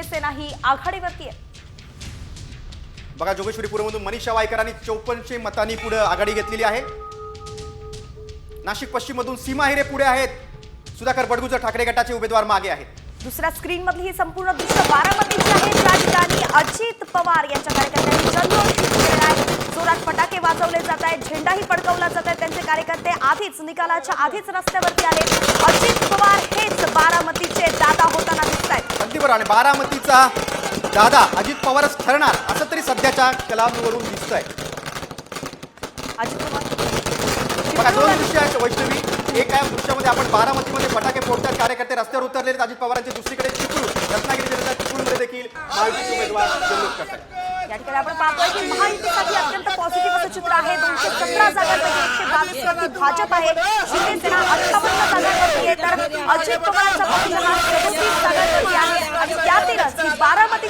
सेना ही आघाडीवरती आहे। बघा, जोगेश्वरी पूर्वमधून मनीषा वायकरांनी 54 मतांनी पुढे आघाडी घेतलेली आहे। नाशिक पश्चिम मधून सीमा हिरे पुढे आहेत, सुधाकर बडगुजर ठाकरे गटाचे उमेदवार मागे आहेत। दुसऱ्या स्क्रीन मधली ही संपूर्ण दृश्य बारामतीची आहे, ज्या ठिकाणी अजित पवार यांच्या कार्यकर्त्यांनी जल्लोष केलेला आहे। जोरात फटाके वाजवले जात आहेत, झेंडाही फडकवला जात आहे। त्यांचे कार्यकर्ते आधीच निकालाच्या आधीच रस्त्यावरती आले। अजित पवार हेच बारामतीचे दादा होताना दिसत आहेत। अगदी बरोबर, आणि बारामतीचा दादा अजित पवारच ठरणार असं तरी सध्याच्या कलांवरून दिसतंय। अजित पवार बघा, दोन दृश्य आहेत वैष्णवी। एका दृश्यामध्ये आपण बारामतीमध्ये फटाके फोडतात, कार्यकर्ते रस्त्यावर उतरलेले अजित पवारांचे, दुसरीकडे चिपळूण रत्नागिरी जिल्ह्याच्या चिपळूणमध्ये देखील महायुतीचे उमेदवार जल्लोष करतात। या ठिकाणी आपण पाहतोय की महायुतीसाठी अत्यंत पॉझिटिव्ह असं चित्र आहे। 217 जागांपैकी 122 वरती भाजप आहे, शिवसेना 58 जागांवरती आहे, तर अजित पवारांचा पक्ष हा 37 जागांवरती आहे। आणि त्यातीलच ही